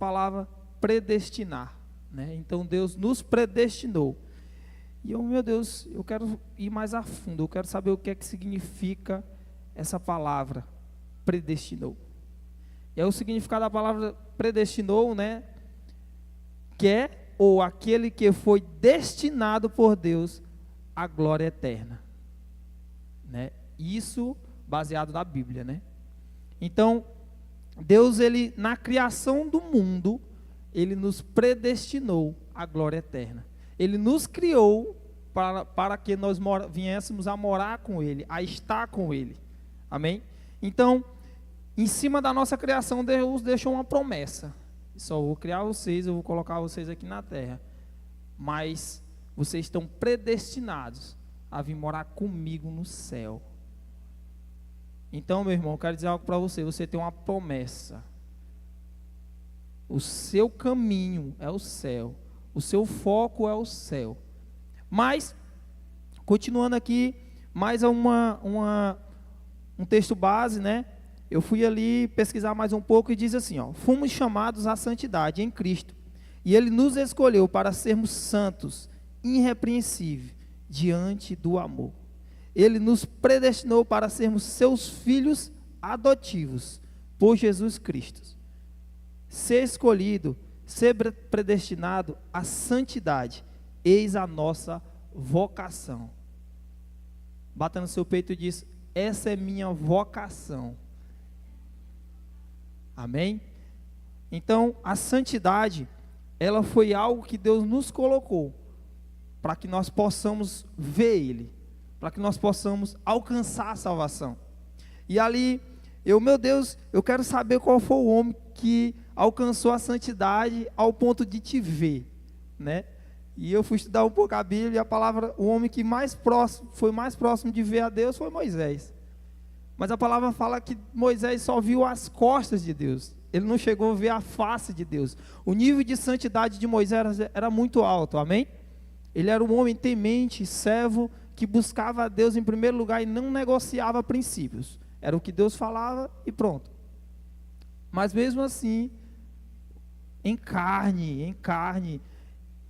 palavra predestinar, né? Então Deus nos predestinou. E meu Deus, eu quero ir mais a fundo, eu quero saber o que é que significa essa palavra, predestinou. E aí o significado da palavra predestinou, né? Que é, ou aquele que foi destinado por Deus à glória eterna, né? Isso baseado na Bíblia, né? Então, Deus, ele, na criação do mundo, ele nos predestinou à glória eterna. Ele nos criou para que nós viéssemos a morar com Ele, a estar com Ele. Amém? Então, em cima da nossa criação, Deus deixou uma promessa. Só vou criar vocês, eu vou colocar vocês aqui na terra. Mas vocês estão predestinados a vir morar comigo no céu. Então, meu irmão, eu quero dizer algo para você. Você tem uma promessa. O seu caminho é o céu. O seu foco é o céu. Mas, continuando aqui, mais um texto base, né? Eu fui ali pesquisar mais um pouco e diz assim, ó: fomos chamados à santidade em Cristo, e Ele nos escolheu para sermos santos, irrepreensíveis, diante do amor. Ele nos predestinou para sermos seus filhos adotivos, por Jesus Cristo. Ser escolhido, ser predestinado à santidade, eis a nossa vocação. Bata no seu peito e diz: essa é minha vocação. Amém? Então, a santidade, ela foi algo que Deus nos colocou, para que nós possamos ver Ele, para que nós possamos alcançar a salvação. E ali, meu Deus, eu quero saber qual foi o homem que alcançou a santidade ao ponto de te ver, né? E eu fui estudar um pouco a Bíblia, e a palavra, o homem que foi mais próximo de ver a Deus foi Moisés. Mas a palavra fala que Moisés só viu as costas de Deus. Ele não chegou a ver a face de Deus. O nível de santidade de Moisés era muito alto, amém? Ele era um homem temente, servo, que buscava a Deus em primeiro lugar e não negociava princípios. Era o que Deus falava e pronto. Mas mesmo assim, em carne,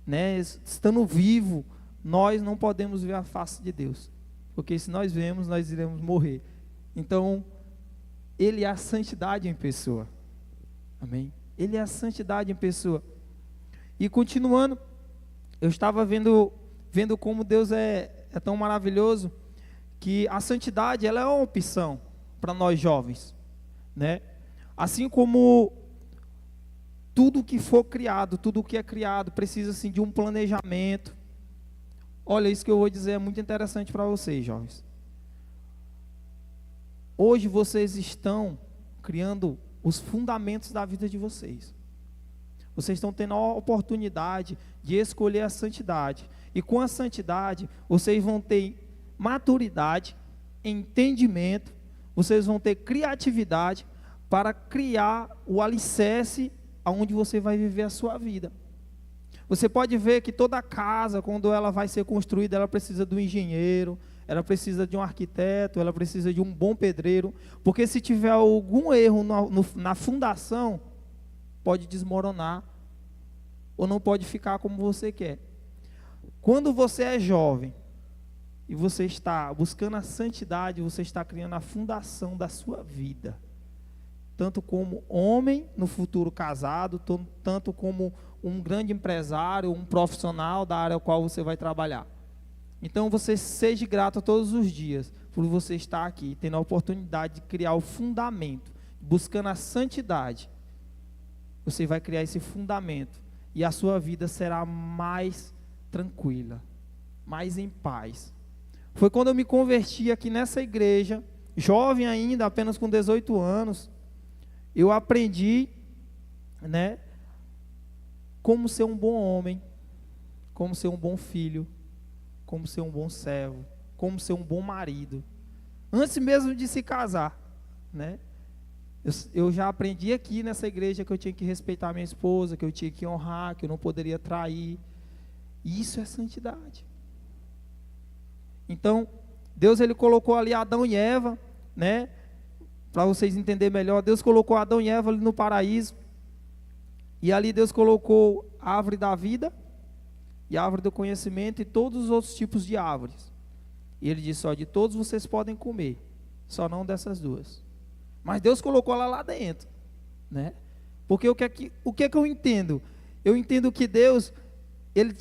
né, estando vivo, nós não podemos ver a face de Deus. Porque se nós vemos, nós iremos morrer. Então, Ele é a santidade em pessoa. Amém? Ele é a santidade em pessoa. E continuando, eu estava vendo como Deus é tão maravilhoso, que a santidade, ela é uma opção para nós jovens, né? Assim como tudo que for criado, tudo que é criado, precisa assim, de um planejamento. Olha, isso que eu vou dizer é muito interessante para vocês, jovens. Hoje vocês estão criando os fundamentos da vida de vocês. Vocês estão tendo a oportunidade de escolher a santidade. E com a santidade, vocês vão ter maturidade, entendimento, vocês vão ter criatividade para criar o alicerce aonde você vai viver a sua vida. Você pode ver que toda casa, quando ela vai ser construída, ela precisa de um engenheiro, ela precisa de um arquiteto, ela precisa de um bom pedreiro, porque se tiver algum erro na fundação, pode desmoronar, ou não pode ficar como você quer. Quando você é jovem, e você está buscando a santidade, você está criando a fundação da sua vida, tanto como homem, no futuro casado, tanto como um grande empresário, um profissional da área ao qual você vai trabalhar. Então você seja grato todos os dias, por você estar aqui, tendo a oportunidade de criar o fundamento, buscando a santidade. Você vai criar esse fundamento, e a sua vida será mais tranquila, mais em paz. Foi quando eu me converti aqui nessa igreja, jovem ainda, apenas com 18 anos, eu aprendi, né, como ser um bom homem, como ser um bom filho, como ser um bom servo, como ser um bom marido, antes mesmo de se casar, né? Eu já aprendi aqui nessa igreja que eu tinha que respeitar minha esposa, que eu tinha que honrar, que eu não poderia trair. Isso é santidade. Então, Deus, ele colocou ali Adão e Eva, né? Para vocês entenderem melhor, Deus colocou Adão e Eva ali no paraíso. E ali Deus colocou a árvore da vida e a árvore do conhecimento e todos os outros tipos de árvores. E ele disse, ó, de todos vocês podem comer, só não dessas duas. Mas Deus colocou ela lá dentro, né? Porque o que é que eu entendo? Eu entendo que Deus, Ele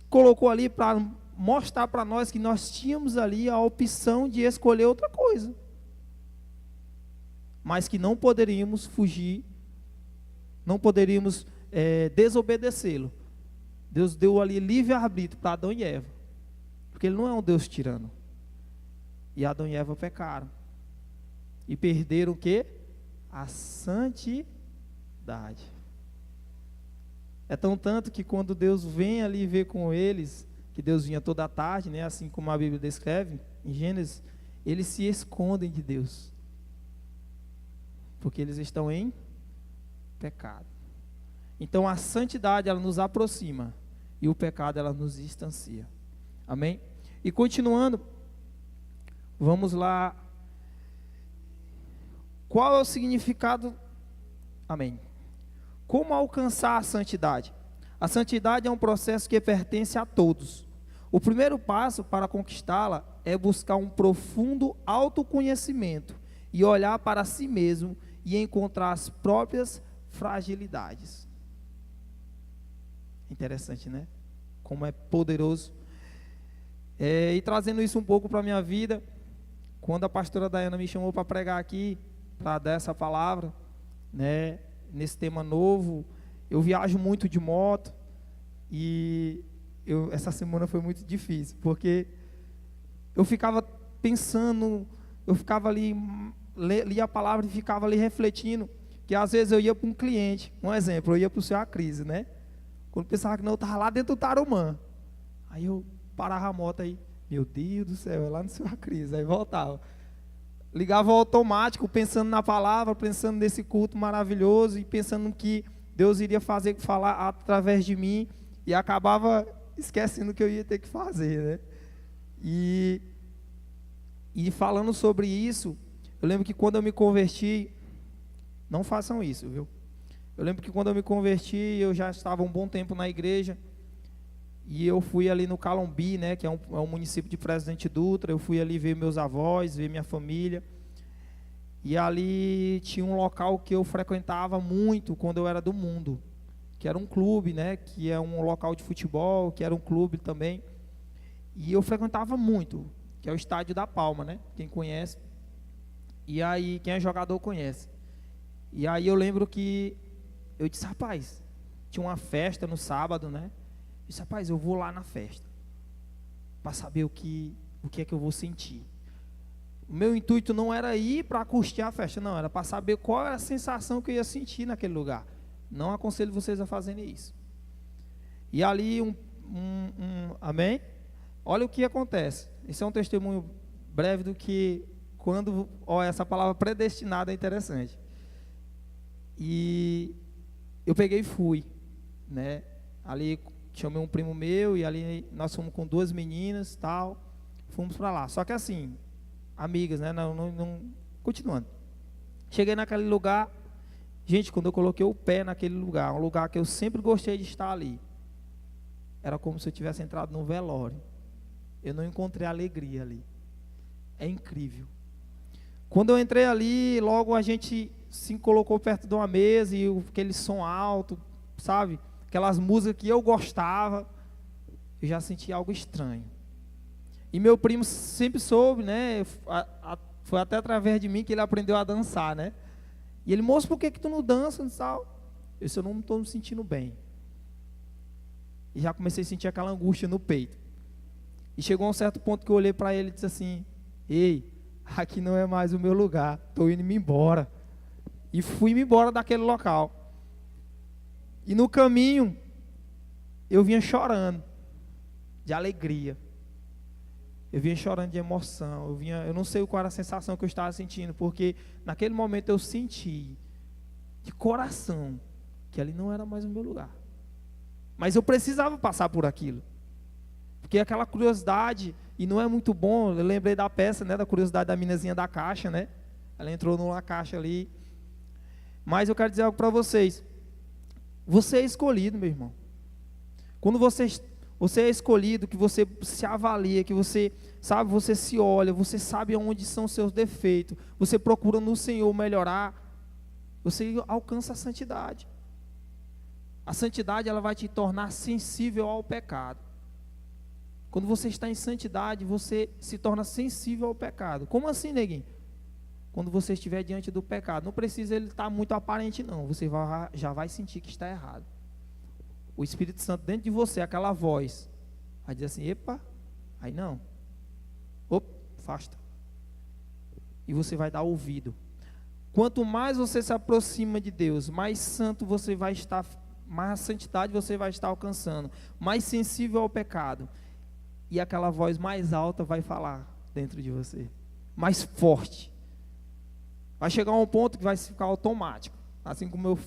colocou ali para mostrar para nós que nós tínhamos ali a opção de escolher outra coisa. Mas que não poderíamos fugir, não poderíamos desobedecê-lo. Deus deu ali livre-arbítrio para Adão e Eva. Porque Ele não é um Deus tirano. E Adão e Eva pecaram. E perderam o quê? A santidade. É tão tanto que quando Deus vem ali ver com eles, que Deus vinha toda a tarde, né, assim como a Bíblia descreve, em Gênesis, eles se escondem de Deus. Porque eles estão em pecado. Então a santidade, ela nos aproxima, e o pecado, ela nos distancia. Amém? E continuando, vamos lá. Qual é o significado? Amém. Como alcançar a santidade? A santidade é um processo que pertence a todos. O primeiro passo para conquistá-la é buscar um profundo autoconhecimento e olhar para si mesmo e encontrar as próprias fragilidades. Interessante, né? Como é poderoso. E trazendo isso um pouco para a minha vida, quando a pastora Dayana me chamou para pregar aqui, para dar essa palavra, né, nesse tema novo, eu viajo muito de moto, e essa semana foi muito difícil, porque eu ficava pensando, eu ficava ali, lia a palavra e ficava ali refletindo, que às vezes eu ia para um cliente, um exemplo, eu ia para o seu Acrise, né? Quando pensava que não, eu estava lá dentro do Tarumã. Aí eu parava a moto aí, meu Deus do céu, é lá no seu Acrise, aí voltava. Ligava o automático, pensando na palavra, pensando nesse culto maravilhoso e pensando que Deus iria falar através de mim, e acabava esquecendo o que eu ia ter que fazer, né? E falando sobre isso, eu lembro que quando eu me converti, não façam isso, viu? Eu lembro que quando eu me converti, eu já estava um bom tempo na igreja, e eu fui ali no Calombi, né, que é um município de Presidente Dutra. Eu fui ali ver meus avós, ver minha família, e ali tinha um local que eu frequentava muito quando eu era do mundo, que era um clube, né, que é um local de futebol, que era um clube também, e eu frequentava muito, que é o Estádio da Palma, né, quem conhece, e aí quem é jogador conhece. E aí eu lembro que eu disse, rapaz, tinha uma festa no sábado, né? Eu disse, rapaz, eu vou lá na festa, para saber o que é que eu vou sentir. O meu intuito não era ir para curtir a festa, não, era para saber qual era a sensação que eu ia sentir naquele lugar. Não aconselho vocês a fazerem isso. E ali, amém? Olha o que acontece. Isso é um testemunho breve do que, essa palavra predestinada é interessante. E eu peguei e fui, né? Ali chamei um primo meu, e ali nós fomos com duas meninas, tal, fomos para lá. Só que assim, amigas, né? Continuando. Cheguei naquele lugar, gente, quando eu coloquei o pé naquele lugar, um lugar que eu sempre gostei de estar ali, era como se eu tivesse entrado num velório. Eu não encontrei alegria ali. É incrível. Quando eu entrei ali, logo a gente se colocou perto de uma mesa, e aquele som alto, sabe? Aquelas músicas que eu gostava, eu já senti algo estranho. E meu primo sempre soube, né? Foi até através de mim que ele aprendeu a dançar, né? E ele, moço, por que tu não dança e tal? Eu disse, eu não estou me sentindo bem. E já comecei a sentir aquela angústia no peito. E chegou a um certo ponto que eu olhei para ele e disse assim, ei, aqui não é mais o meu lugar, estou indo-me embora. E fui-me embora daquele local. E no caminho, eu vinha chorando, de alegria. Eu vinha chorando de emoção. Eu não sei qual era a sensação que eu estava sentindo, porque naquele momento eu senti, de coração, que ali não era mais o meu lugar. Mas eu precisava passar por aquilo. Porque aquela curiosidade, e não é muito bom, eu lembrei da peça, né, da curiosidade da minazinha da caixa, né? Ela entrou numa caixa ali. Mas eu quero dizer algo para vocês. Você é escolhido, meu irmão. Quando você é escolhido, que você se avalia, que você, sabe, você se olha, você sabe onde são os seus defeitos, você procura no Senhor melhorar, você alcança a santidade. A santidade, ela vai te tornar sensível ao pecado. Quando você está em santidade, você se torna sensível ao pecado. Como assim, neguinho? Quando você estiver diante do pecado, não precisa ele estar muito aparente não, você já vai sentir que está errado. O Espírito Santo dentro de você, aquela voz, vai dizer assim, epa, aí não, afasta. E você vai dar ouvido. Quanto mais você se aproxima de Deus, mais santo você vai estar, mais a santidade você vai estar alcançando, mais sensível ao pecado. E aquela voz mais alta vai falar dentro de você, mais forte. Vai chegar a um ponto que vai ficar automático. Assim como eu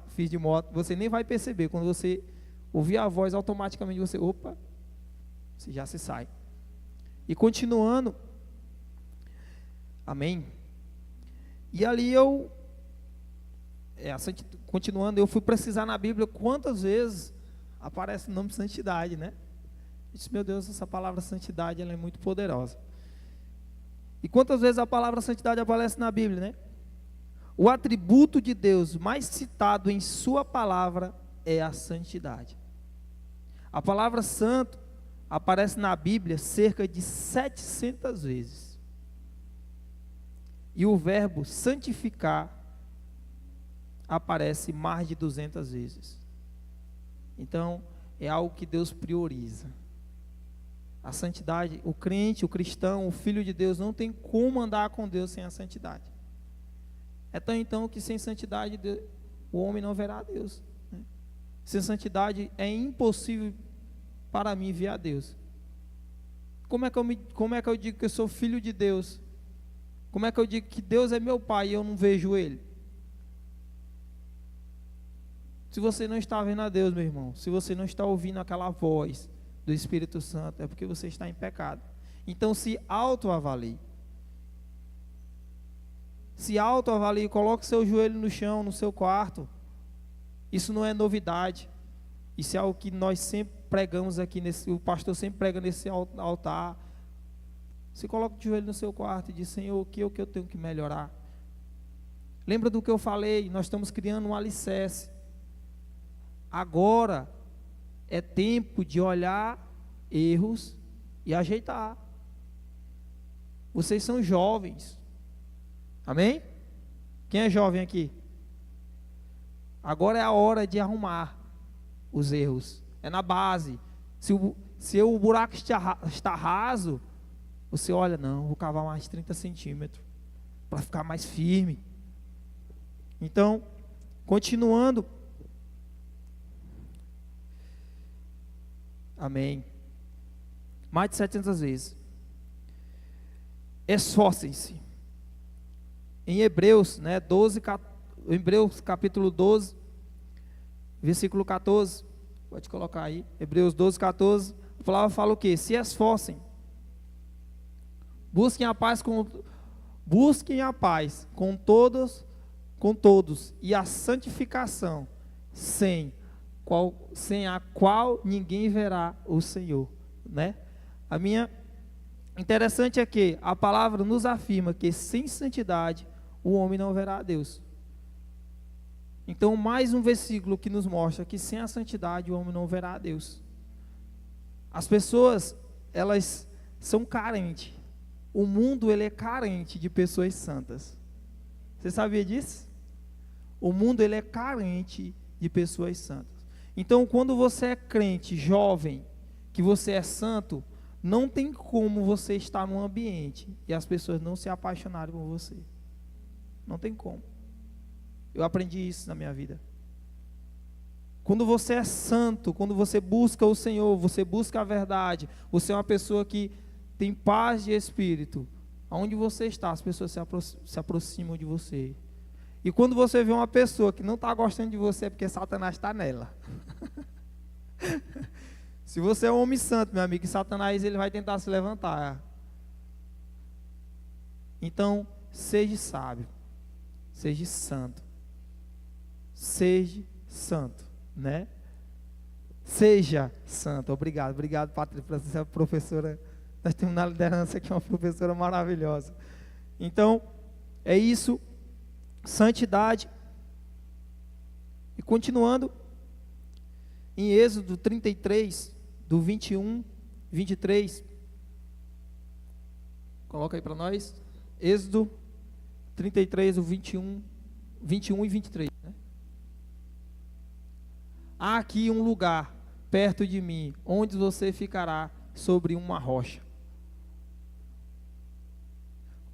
fiz de moto, você nem vai perceber. Quando você ouvir a voz, automaticamente você, você já se sai. E continuando, amém? E ali continuando, eu fui precisar na Bíblia quantas vezes aparece o nome de santidade, né? Eu disse, meu Deus, essa palavra santidade, ela é muito poderosa. E quantas vezes a palavra santidade aparece na Bíblia, né? O atributo de Deus mais citado em sua palavra é a santidade. A palavra santo aparece na Bíblia cerca de 700 vezes. E o verbo santificar aparece mais de 200 vezes. Então, é algo que Deus prioriza. A santidade, o crente, o cristão, o filho de Deus não tem como andar com Deus sem a santidade. É tão então que sem santidade o homem não verá a Deus, né? Sem santidade é impossível para mim ver a Deus. Como é que eu digo que eu sou filho de Deus? Como é que eu digo que Deus é meu pai e eu não vejo Ele? Se você não está vendo a Deus, meu irmão, se você não está ouvindo aquela voz do Espírito Santo, é porque você está em pecado. Então se autoavalie. Se autoavalie, coloque seu joelho no chão, no seu quarto. Isso não é novidade. Isso é algo que nós sempre pregamos aqui, o pastor sempre prega nesse altar. Se coloque o joelho no seu quarto e diz, Senhor, o que eu tenho que melhorar? Lembra do que eu falei? Nós estamos criando um alicerce. Agora é tempo de olhar erros e ajeitar. Vocês são jovens. Amém? Quem é jovem aqui? Agora é a hora de arrumar os erros. É na base. Se o buraco está raso, você olha, não, vou cavar mais 30 centímetros para ficar mais firme. Então, continuando. Amém. Mais de 700 vezes. Esforcem-se. Em Hebreus, né, Hebreus capítulo 12, versículo 14, pode colocar aí, Hebreus 12, 14, a palavra fala o quê? Se esforcem, busquem a paz com todos, e a santificação, sem a qual ninguém verá o Senhor, né? Interessante é que a palavra nos afirma que sem santidade o homem não verá a Deus. Então, mais um versículo que nos mostra que sem a santidade o homem não verá a Deus. As pessoas, elas são carentes. O mundo, ele é carente de pessoas santas. Você sabia disso? O mundo, ele é carente de pessoas santas. Então, quando você é crente, jovem, que você é santo, não tem como você estar num ambiente e as pessoas não se apaixonarem por você. Não tem como. Eu aprendi isso na minha vida. Quando você é santo, quando você busca o Senhor, você busca a verdade, você é uma pessoa que tem paz de espírito, aonde você está, as pessoas se aproximam de você. E quando você vê uma pessoa que não está gostando de você, é porque Satanás está nela. Se você é um homem santo, meu amigo, Satanás ele vai tentar se levantar. Então, seja sábio, seja santo, seja santo, né? Seja santo. Obrigado, Patrícia, por ser professora. Nós temos na liderança aqui uma professora maravilhosa. Então, é isso, santidade. E continuando, em Êxodo 33, do 21, 23. Coloca aí para nós. Êxodo 33, do 21 e 23. Né? Há aqui um lugar perto de mim, onde você ficará sobre uma rocha.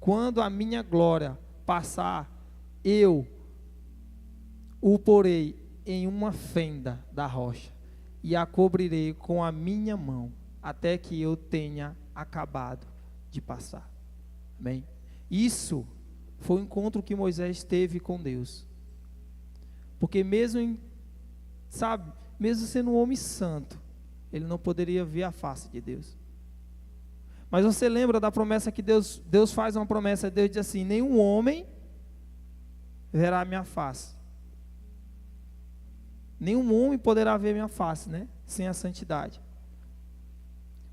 Quando a minha glória passar, eu o porei em uma fenda da rocha e a cobrirei com a minha mão, até que eu tenha acabado de passar. Amém? Isso foi o encontro que Moisés teve com Deus. Porque mesmo sendo um homem santo, ele não poderia ver a face de Deus. Mas você lembra da promessa que Deus faz uma promessa, Deus diz assim: nenhum homem verá a minha face. Nenhum homem poderá ver minha face, né? Sem a santidade.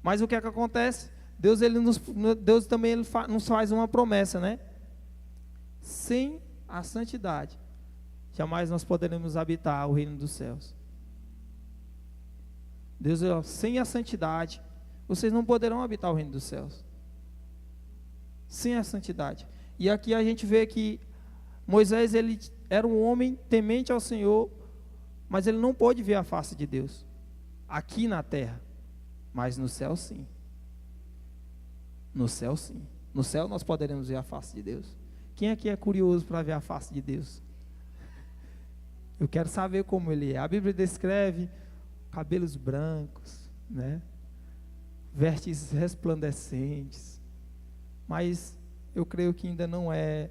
Mas o que é que acontece? Deus também nos faz uma promessa, né? Sem a santidade, jamais nós poderemos habitar o reino dos céus. Deus, sem a santidade, vocês não poderão habitar o reino dos céus. Sem a santidade. E aqui a gente vê que Moisés, ele era um homem temente ao Senhor, mas ele não pôde ver a face de Deus aqui na terra, mas no céu sim. No céu sim. No céu nós poderemos ver a face de Deus. Quem aqui é curioso para ver a face de Deus? Eu quero saber como ele é. A Bíblia descreve cabelos brancos, né? Vestes resplandecentes. Mas eu creio que ainda não é.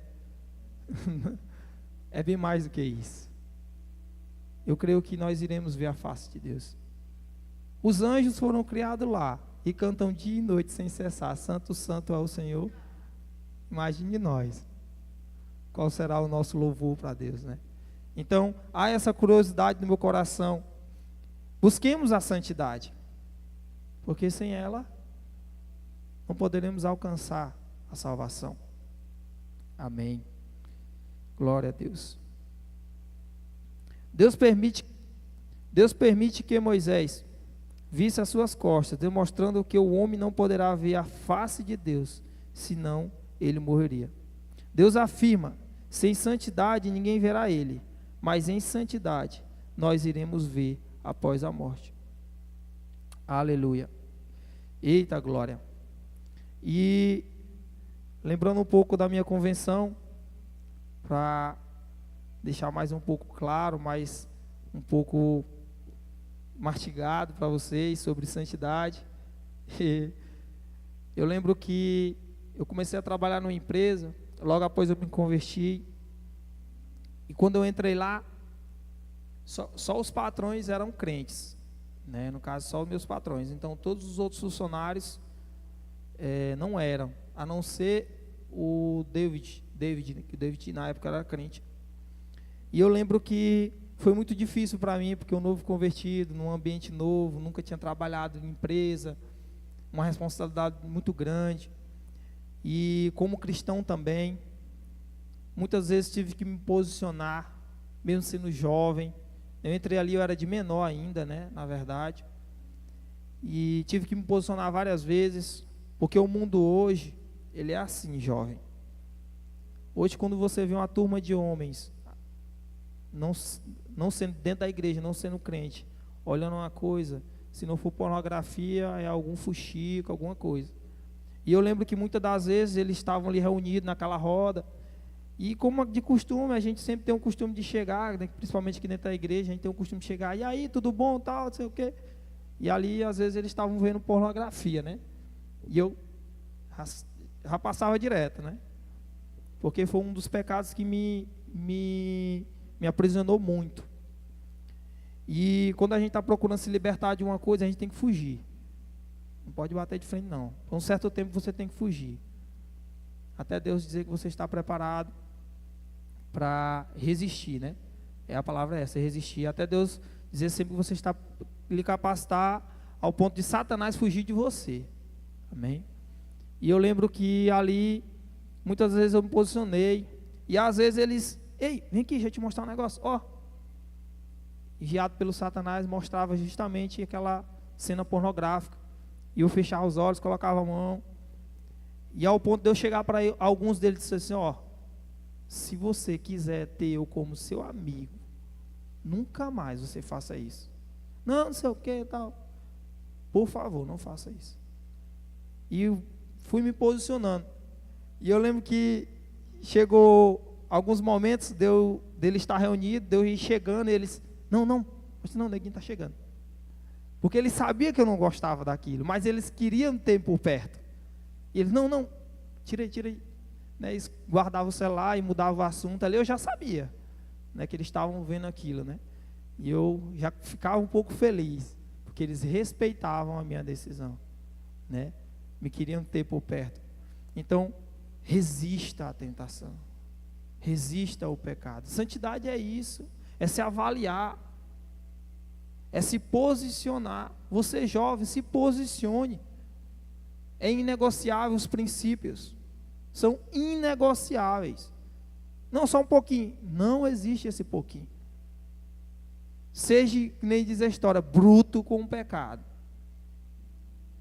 É bem mais do que isso. Eu creio que nós iremos ver a face de Deus. Os anjos foram criados lá e cantam dia e noite sem cessar: Santo, Santo é o Senhor. Imagine nós. Qual será o nosso louvor para Deus, né? Então, há essa curiosidade no meu coração. Busquemos a santidade, porque sem ela não poderemos alcançar a salvação. Amém. Glória a Deus. Deus permite que Moisés visse as suas costas, demonstrando que o homem não poderá ver a face de Deus, senão ele morreria. Deus afirma: sem santidade ninguém verá ele, mas em santidade nós iremos ver após a morte. Aleluia. Eita glória. E lembrando um pouco da minha convenção, para deixar mais um pouco claro, mais um pouco mastigado para vocês sobre santidade. Eu lembro que eu comecei a trabalhar numa empresa, logo após eu me converti, e quando eu entrei lá, só os patrões eram crentes, né? No caso, só os meus patrões. Então, todos os outros funcionários não eram, a não ser o David, que o David na época era crente. E eu lembro que foi muito difícil para mim, porque um novo convertido, num ambiente novo, nunca tinha trabalhado em empresa, uma responsabilidade muito grande. E como cristão também, muitas vezes tive que me posicionar, mesmo sendo jovem. Eu entrei ali, eu era de menor ainda, né, na verdade. E tive que me posicionar várias vezes, porque o mundo hoje, ele é assim, jovem. Hoje, quando você vê uma turma de homens, não sendo dentro da igreja, não sendo crente, olhando uma coisa, se não for pornografia, é algum fuxico, alguma coisa. E eu lembro que muitas das vezes eles estavam ali reunidos naquela roda, e como de costume, a gente sempre tem um costume de chegar, né, principalmente aqui dentro da igreja, a gente tem um costume de chegar: e aí, tudo bom, tal, não sei o quê. E ali, às vezes, eles estavam vendo pornografia, né? E eu já passava direto, né? Porque foi um dos pecados que me aprisionou muito. E quando a gente está procurando se libertar de uma coisa, a gente tem que fugir. Não pode bater de frente, não. Por um certo tempo você tem que fugir, até Deus dizer que você está preparado para resistir, né? A palavra é essa, resistir, até Deus dizer sempre que você está lhe capacitar ao ponto de Satanás fugir de você. Amém? E eu lembro que ali, muitas vezes eu me posicionei, e às vezes eles, ei, vem aqui, deixa eu te mostrar um negócio, ó. Guiado pelo Satanás, mostrava justamente aquela cena pornográfica. E eu fechava os olhos, colocava a mão, e ao ponto de eu chegar para alguns deles e dizer assim, ó, se você quiser ter eu como seu amigo, nunca mais você faça isso. Não sei o que e tal. Por favor, não faça isso. E eu fui me posicionando. E eu lembro que chegou alguns momentos dele estar reunido, de eu ir chegando, e eles, não, o neguinho está chegando. Porque ele sabia que eu não gostava daquilo, mas eles queriam ter por perto. E eles, não, tira aí. Né, eles guardavam o celular e mudavam o assunto ali, eu já sabia, né, que eles estavam vendo aquilo, né? E eu já ficava um pouco feliz, porque eles respeitavam a minha decisão, né? Me queriam ter por perto. Então, resista à tentação, resista ao pecado. Santidade é isso, é se avaliar, é se posicionar. Você jovem, se posicione. É inegociável os princípios, são inegociáveis. Não só um pouquinho, não existe esse pouquinho. Seja, nem diz a história, bruto com o pecado.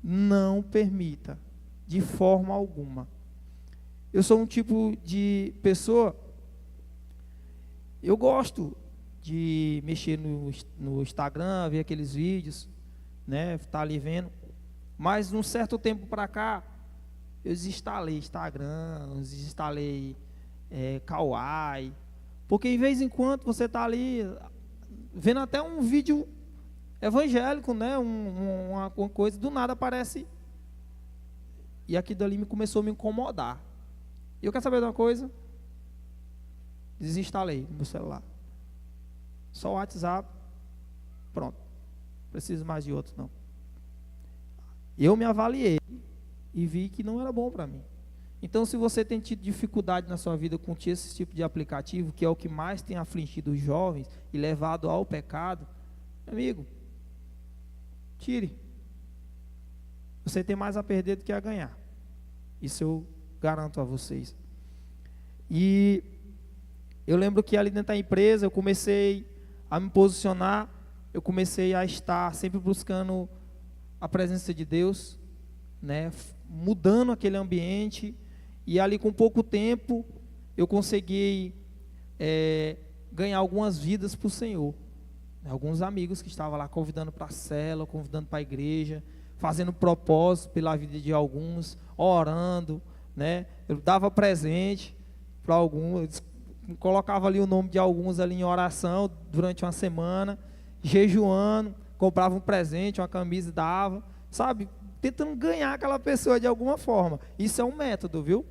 Não permita, de forma alguma. Eu sou um tipo de pessoa, eu gosto de mexer no Instagram, ver aqueles vídeos, né, estar ali vendo, mas num certo tempo para cá, eu desinstalei Instagram, desinstalei Kawaii, porque em vez em quando você está ali, vendo até um vídeo evangélico, né, uma coisa, do nada aparece, e aquilo ali começou a me incomodar. E eu quero saber de uma coisa, desinstalei no meu celular, só o WhatsApp, pronto, não preciso mais de outro não. Eu me avaliei e vi que não era bom para mim. Então, se você tem tido dificuldade na sua vida com esse tipo de aplicativo, que é o que mais tem afligido os jovens e levado ao pecado, amigo, tire. Você tem mais a perder do que a ganhar. Isso eu garanto a vocês. E eu lembro que ali dentro da empresa eu comecei a me posicionar, eu comecei a estar sempre buscando a presença de Deus, né, mudando aquele ambiente, e ali com pouco tempo eu consegui ganhar algumas vidas para o Senhor, alguns amigos que estavam lá convidando para a célula, convidando para a igreja, fazendo propósito pela vida de alguns, orando, né, eu dava presente para alguns, colocava ali o nome de alguns ali em oração durante uma semana, jejuando, comprava um presente, uma camisa, dava, sabe, tentando ganhar aquela pessoa de alguma forma. Isso é um método, viu?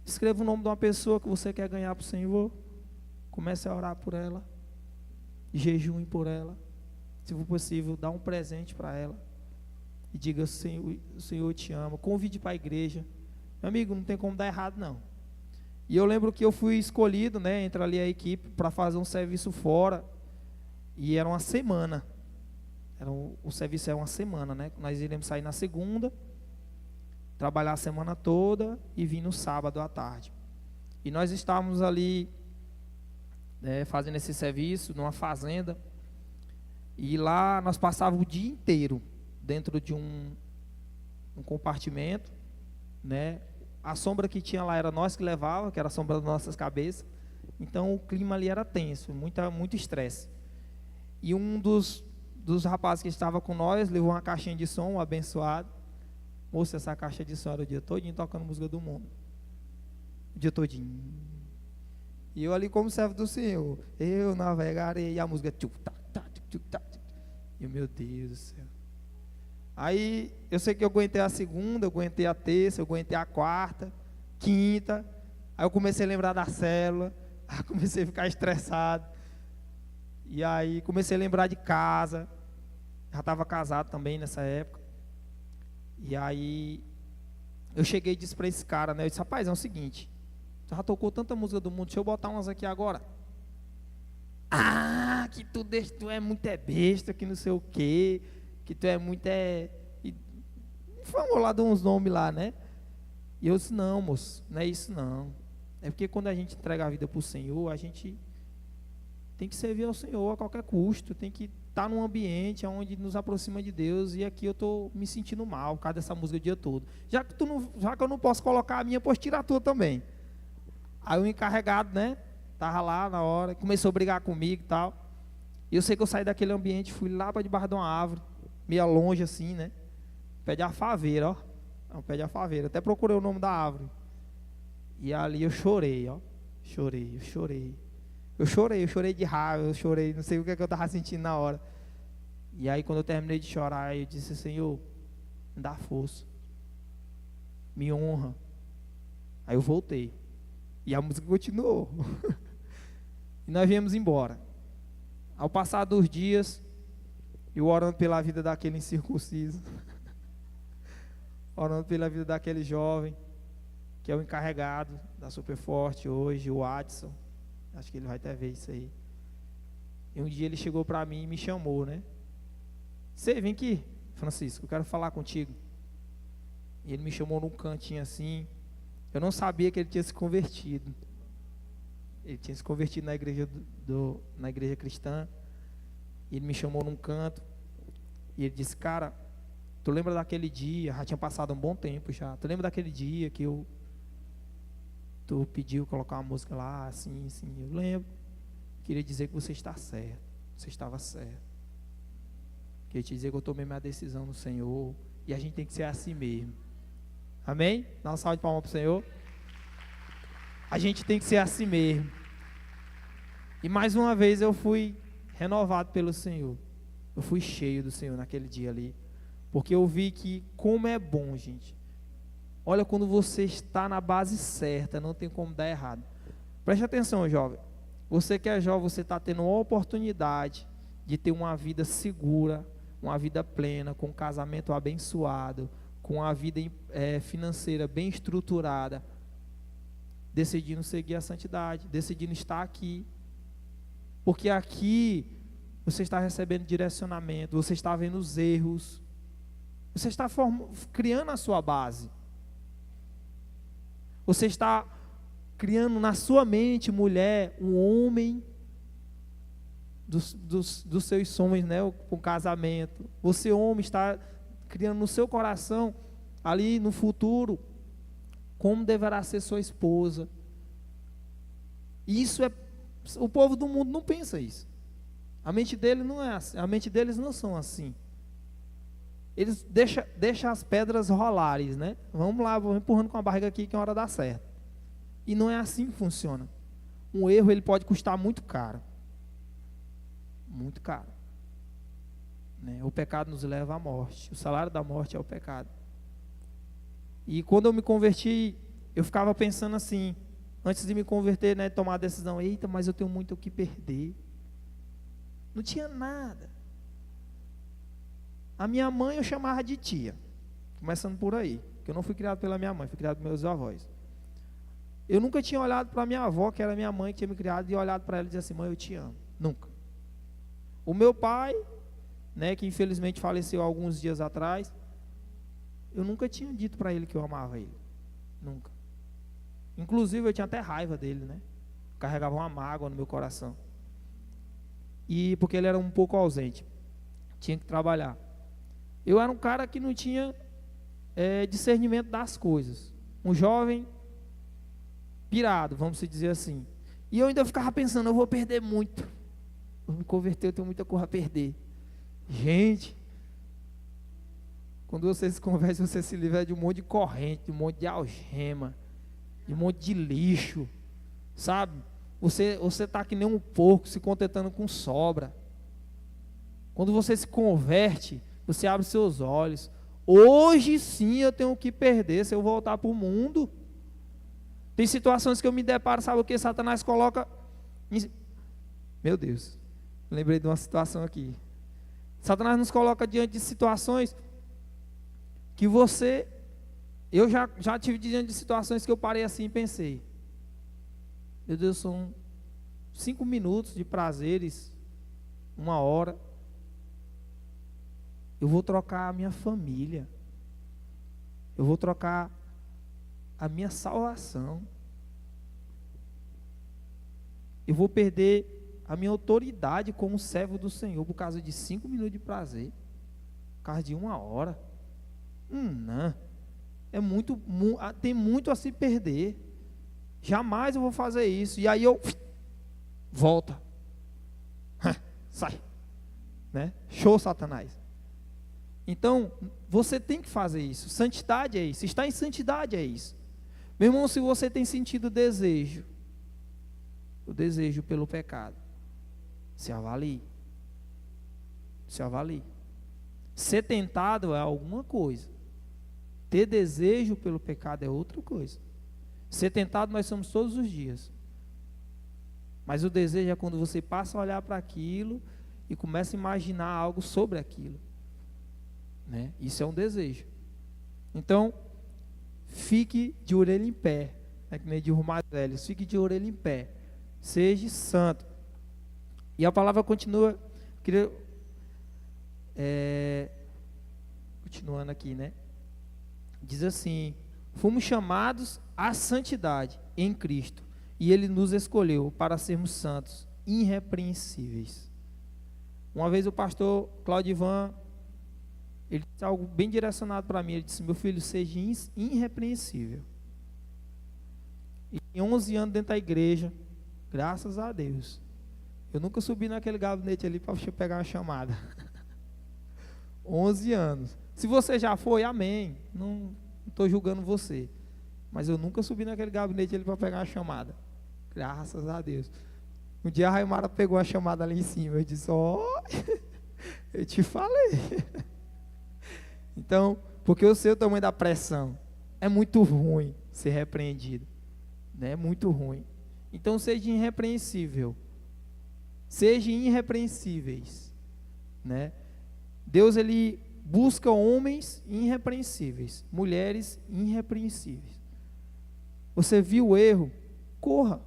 Escreva o nome de uma pessoa que você quer ganhar para o Senhor, comece a orar por ela, jejue por ela, se for possível, dá um presente para ela, e diga, o Senhor te ama, convide para a igreja. Meu amigo, não tem como dar errado não. E eu lembro que eu fui escolhido, né, entre ali a equipe, para fazer um serviço fora, e era uma semana, o serviço era uma semana, né? Nós iríamos sair na segunda, trabalhar a semana toda e vir no sábado à tarde. E nós estávamos ali fazendo esse serviço numa fazenda, e lá nós passávamos o dia inteiro dentro de um compartimento, né? A sombra que tinha lá era nós que levava, que era a sombra das nossas cabeças. Então o clima ali era tenso, muito estresse. E um dos rapazes que estava com nós levou uma caixinha de som, um abençoado. Moça, essa caixa de som era o dia todinho tocando música do mundo. O dia todinho. E eu ali como servo do Senhor, eu navegarei, e a música e meu Deus do céu. Aí eu sei que eu aguentei a segunda, eu aguentei a terça, eu aguentei a quarta, quinta. Aí eu comecei a lembrar da célula, aí comecei a ficar estressado. E aí comecei a lembrar de casa, já estava casado também nessa época. E aí eu cheguei e disse para esse cara, né? Eu disse, rapaz, é o seguinte, você já tocou tanta música do mundo, deixa eu botar umas aqui agora. Ah, que tu é muito besta, que não sei o quê, que tu é muito E vamos lá dar uns nomes lá, né? E eu disse, não, moço, não é isso não. É porque quando a gente entrega a vida para o Senhor, a gente tem que servir ao Senhor a qualquer custo, tem que estar num ambiente onde nos aproxima de Deus, e aqui eu estou me sentindo mal por causa dessa música o dia todo. Já que eu não posso colocar a minha, posso tirar a tua também. Aí o encarregado, né, estava lá na hora, começou a brigar comigo e tal. E eu sei que eu saí daquele ambiente, fui lá para debaixo de uma árvore, meio longe assim, né, pé de afaveira, ó. É um pé de afaveira, até procurei o nome da árvore. E ali eu chorei, ó. Eu chorei de raiva, eu chorei, não sei o que eu estava sentindo na hora. E aí quando eu terminei de chorar, eu disse, Senhor, me dá força, me honra. Aí eu voltei. E a música continuou. E nós viemos embora. Ao passar dos dias, eu orando pela vida daquele incircunciso, orando pela vida daquele jovem, que é o encarregado da Superforte hoje, o Adson. Acho que ele vai até ver isso aí. E um dia ele chegou para mim e me chamou, né? Você, vem aqui, Francisco, eu quero falar contigo. E ele me chamou num cantinho assim. Eu não sabia que ele tinha se convertido. Ele tinha se convertido na igreja, na igreja cristã. E ele me chamou num canto. E ele disse, cara, tu lembra daquele dia, já tinha passado um bom tempo já. Tu lembra daquele dia que tu pediu colocar uma música lá, assim, eu lembro. Queria dizer que você está certo, você estava certo. Queria te dizer que eu tomei minha decisão no Senhor, e a gente tem que ser assim mesmo. Amém? Dá uma salva de palmas para o Senhor. A gente tem que ser assim mesmo. E mais uma vez eu fui renovado pelo Senhor. Eu fui cheio do Senhor naquele dia ali, porque eu vi que como é bom, gente. Olha, quando você está na base certa, não tem como dar errado. Preste atenção, jovem. Você que é jovem, você está tendo uma oportunidade de ter uma vida segura, uma vida plena, com um casamento abençoado, com uma vida financeira bem estruturada, decidindo seguir a santidade, decidindo estar aqui. Porque aqui você está recebendo direcionamento, você está vendo os erros, você está criando a sua base. Você está criando na sua mente, mulher, um homem dos seus sonhos, né, com casamento. Você, homem, está criando no seu coração, ali no futuro, como deverá ser sua esposa. Isso o povo do mundo não pensa isso. A mente deles não é assim, a mente deles não são assim. Eles deixam as pedras rolarem, né? Vamos lá, vou empurrando com a barriga aqui que a hora dá certo. E não é assim que funciona. Um erro, ele pode custar muito caro. Muito caro. Né? O pecado nos leva à morte. O salário da morte é o pecado. E quando eu me converti, eu ficava pensando assim, antes de me converter, né, tomar a decisão, eita, mas eu tenho muito o que perder. Não tinha nada. A minha mãe eu chamava de tia, começando por aí, que eu não fui criado pela minha mãe, fui criado pelos meus avós. Eu nunca tinha olhado para minha avó, que era minha mãe, que tinha me criado, e olhado para ela e dizia assim, mãe, eu te amo. Nunca. O meu pai, né, que infelizmente faleceu alguns dias atrás, eu nunca tinha dito para ele que eu amava ele. Nunca. Inclusive eu tinha até raiva dele, né? Carregava uma mágoa no meu coração. E porque ele era um pouco ausente, tinha que trabalhar. Eu era um cara que não tinha discernimento das coisas. Um jovem pirado, vamos dizer assim. E eu ainda ficava pensando, eu vou perder muito. Eu me converter, eu tenho muita coisa a perder. Gente, quando você se converte, você se livra de um monte de corrente, de um monte de algema, de um monte de lixo, sabe? Você está que nem um porco se contentando com sobra. Quando você se converte, você abre seus olhos. Hoje sim eu tenho o que perder se eu voltar para o mundo. Tem situações que eu me deparo, sabe o que? Satanás coloca... Meu Deus, lembrei de uma situação aqui. Satanás nos coloca diante de situações que você... Eu já tive diante de situações que eu parei assim e pensei, meu Deus, eu sou 5 minutos de prazeres, 1 hora. Eu vou trocar a minha família. Eu vou trocar a minha salvação. Eu vou perder a minha autoridade como servo do Senhor por causa de 5 minutos de prazer, por causa de 1 hora. Não. Tem muito a se perder. Jamais eu vou fazer isso. E aí eu volta. Sai. Né? Show, Satanás. Então, você tem que fazer isso. Santidade é isso. Estar em santidade é isso. Meu irmão, se você tem sentido o desejo pelo pecado, se avalie. Se avalie. Ser tentado é alguma coisa. Ter desejo pelo pecado é outra coisa. Ser tentado nós somos todos os dias. Mas o desejo é quando você passa a olhar para aquilo e começa a imaginar algo sobre aquilo. Né? Isso é um desejo. Então, fique de orelha em pé. É que nem de mais velhos. Fique de orelha em pé. Seja santo. E a palavra continua. Continuando aqui, né? Diz assim: fomos chamados à santidade em Cristo, e Ele nos escolheu para sermos santos, irrepreensíveis. Uma vez o pastor Claudivan, ele disse algo bem direcionado para mim. Ele disse: meu filho, seja irrepreensível. E em 11 anos dentro da igreja, graças a Deus, eu nunca subi naquele gabinete ali para pegar uma chamada. 11 anos. Se você já foi, amém. Não estou julgando você. Mas eu nunca subi naquele gabinete ali para pegar uma chamada. Graças a Deus. Um dia a Raimara pegou a chamada ali em cima. Eu disse: eu te falei. Então, porque eu sei o tamanho da pressão. É muito ruim ser repreendido. Né? É muito ruim. Então, seja irrepreensível. Sejam irrepreensíveis. Né? Deus, Ele busca homens irrepreensíveis, mulheres irrepreensíveis. Você viu o erro? Corra.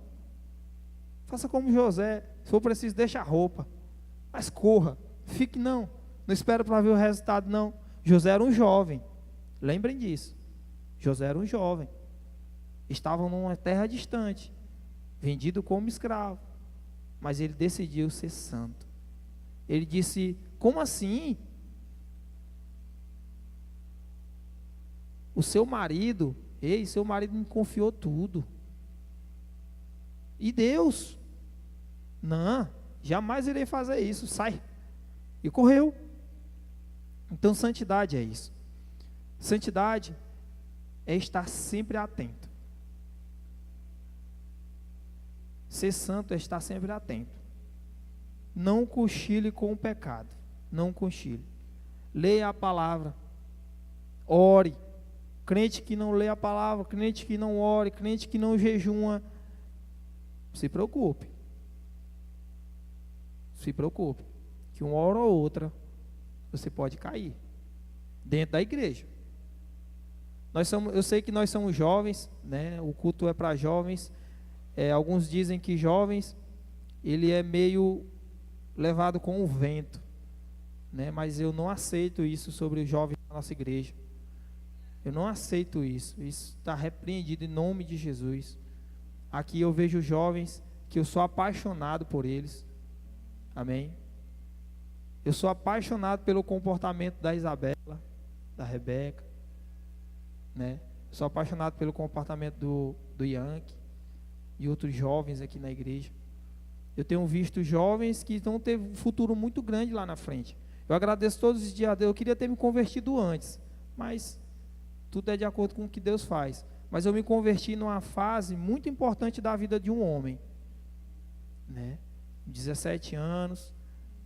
Faça como José. Se for preciso, deixa a roupa. Mas corra. Fique não espere para ver o resultado, não. José era um jovem. Lembrem disso. José era um jovem. Estavam numa terra distante, vendido como escravo. Mas ele decidiu ser santo. Ele disse: como assim? Seu marido me confiou tudo. E Deus? Não, jamais irei fazer isso. Sai. E correu. Então, santidade é isso. Santidade é estar sempre atento. Ser santo é estar sempre atento. Não cochile com o pecado. Não cochile. Leia a palavra. Ore. Crente que não lê a palavra, crente que não ore, crente que não jejuma, se preocupe. Se preocupe. Que uma hora ou outra você pode cair dentro da igreja. Eu sei que nós somos jovens, né? O culto é para jovens. Alguns dizem que jovens, ele é meio levado com o vento, né? Mas eu não aceito isso sobre os jovens da nossa igreja. Eu não aceito isso. Isso está repreendido em nome de Jesus. Aqui eu vejo jovens que eu sou apaixonado por eles. Amém? Eu sou apaixonado pelo comportamento da Isabela, da Rebeca, né? Sou apaixonado pelo comportamento do Yankee e outros jovens aqui na igreja. Eu tenho visto jovens que vão ter um futuro muito grande lá na frente. Eu agradeço todos os dias a Deus. Eu queria ter me convertido antes, mas tudo é de acordo com o que Deus faz. Mas eu me converti numa fase muito importante da vida de um homem, né? 17 anos,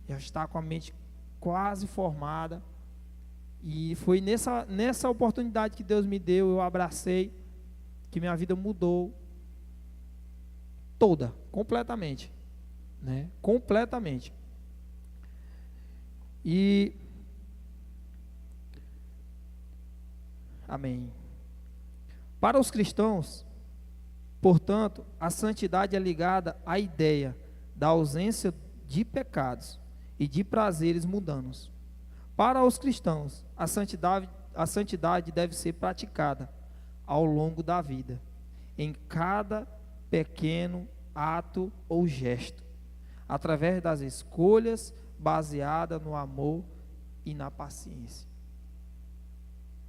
já está com a mente quase formada. E foi nessa oportunidade que Deus me deu, eu abracei, que minha vida mudou toda, completamente, né? Completamente. E amém. Para os cristãos, portanto, a santidade é ligada à ideia da ausência de pecados e de prazeres mundanos. Para os cristãos, a santidade deve ser praticada ao longo da vida, em cada pequeno ato ou gesto, através das escolhas baseadas no amor e na paciência.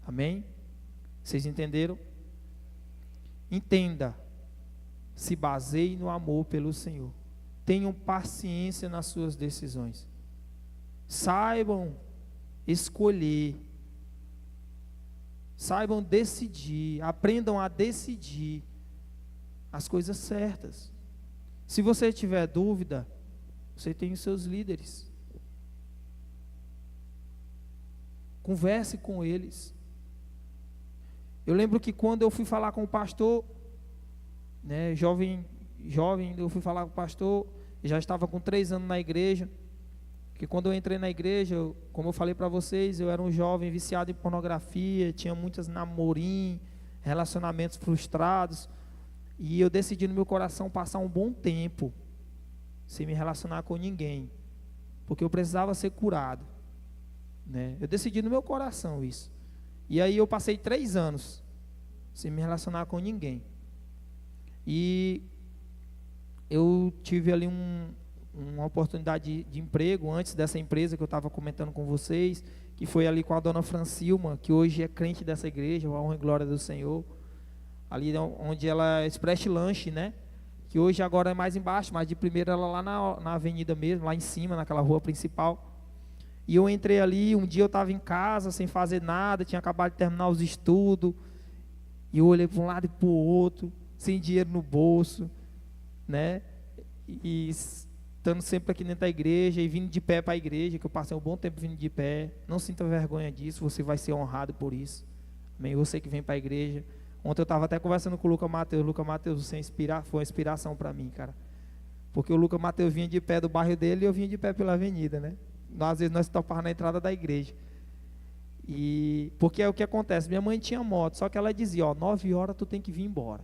Amém? Vocês entenderam? Entenda, se baseie no amor pelo Senhor. Tenham paciência nas suas decisões. Saibam escolher. Saibam decidir. Aprendam a decidir as coisas certas. Se você tiver dúvida, você tem os seus líderes. Converse com eles. Eu lembro que quando eu fui falar com o pastor, né, jovem, eu fui falar com o pastor, já estava com 3 anos na igreja, que quando eu entrei na igreja, como eu falei para vocês, eu era um jovem viciado em pornografia, tinha muitos namorinhos, relacionamentos frustrados, e eu decidi no meu coração passar um bom tempo sem me relacionar com ninguém, porque eu precisava ser curado, né? Eu decidi no meu coração isso. E aí eu passei 3 anos sem me relacionar com ninguém. E eu tive ali uma oportunidade de emprego antes dessa empresa que eu estava comentando com vocês, que foi ali com a dona Francilma, que hoje é crente dessa igreja, a honra e glória do Senhor. Ali onde ela é Express Lanche, né? Que hoje agora é mais embaixo, mas de primeiro ela lá na avenida mesmo, lá em cima, naquela rua principal. E eu entrei ali, um dia eu estava em casa, sem fazer nada, tinha acabado de terminar os estudos, e eu olhei para um lado e para o outro, sem dinheiro no bolso, né? E estando sempre aqui dentro da igreja, e vindo de pé para a igreja, que eu passei um bom tempo vindo de pé. Não sinta vergonha disso, você vai ser honrado por isso. Amém? Você que vem para a igreja. Ontem eu estava até conversando com o Lucas Mateus. Lucas Mateus, você foi uma inspiração para mim, cara. Porque o Lucas Mateus vinha de pé do bairro dele e eu vinha de pé pela avenida, né? Às vezes nós topávamos na entrada da igreja. E porque é o que acontece, minha mãe tinha moto, só que ela dizia, 9 horas tu tem que vir embora.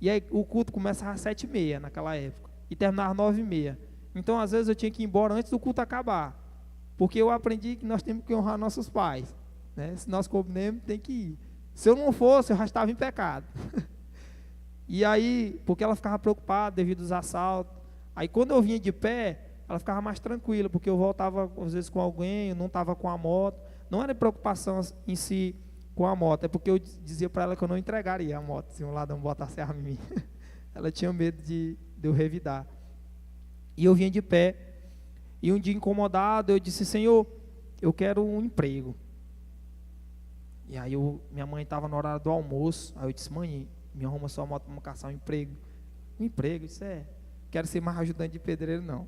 E aí o culto começava às 7h30 naquela época, e terminava às 9h30. Então às vezes eu tinha que ir embora antes do culto acabar, porque eu aprendi que nós temos que honrar nossos pais, né? Se nós combinamos, tem que ir. Se eu não fosse, eu já estava em pecado. E aí, porque ela ficava preocupada devido aos assaltos. Aí quando eu vinha de pé, ela ficava mais tranquila, porque eu voltava às vezes com alguém, eu não estava com a moto. Não era preocupação em si com a moto, é porque eu dizia para ela que eu não entregaria a moto, se um ladrão botasse arma em mim. Ela tinha medo de eu revidar. E eu vinha de pé, e um dia incomodado, eu disse, Senhor, eu quero um emprego. E aí minha mãe estava no horário do almoço, aí eu disse, mãe, me arruma sua moto para caçar um emprego. Um emprego, isso quero ser mais ajudante de pedreiro, não.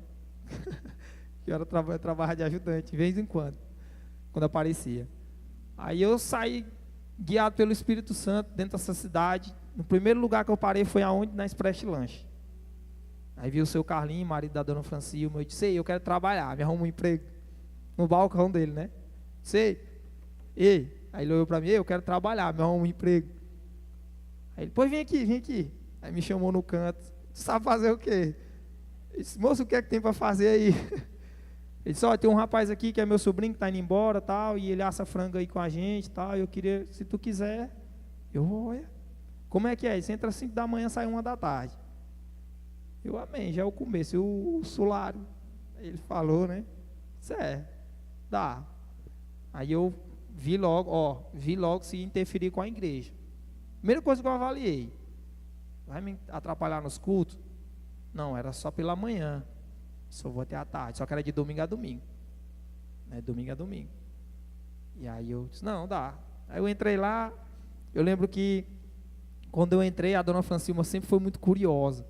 Eu trabalhava de ajudante, de vez em quando aparecia. Aí eu saí guiado pelo Espírito Santo dentro dessa cidade. No primeiro lugar que eu parei foi aonde? Na Express Lanche. Aí vi o seu Carlinho, marido da dona Francilma. Eu disse, eu quero trabalhar, me arruma um emprego no balcão dele, né? Aí ele olhou para mim, eu quero trabalhar, me arruma um emprego. Aí ele, pois vem aqui. Aí me chamou no canto, sabe fazer o quê? Eu disse, moço, o que é que tem para fazer aí? Ele disse, tem um rapaz aqui que é meu sobrinho, que está indo embora, tal, e ele assa frango aí com a gente, tal, eu queria, se tu quiser, eu vou, olha. Como é que é? Você entra às 5 da manhã, sai 1 da tarde. Eu, amém, já é o começo, o salário. Ele falou, né? Dá. Aí eu vi logo se interferir com a igreja. Primeira coisa que eu avaliei, vai me atrapalhar nos cultos? Não, era só pela manhã. Só vou até à tarde, só que era de domingo a domingo, né? Domingo a domingo. E aí eu disse, não, dá. Aí eu entrei lá, eu lembro que quando eu entrei, a dona Francilma sempre foi muito curiosa.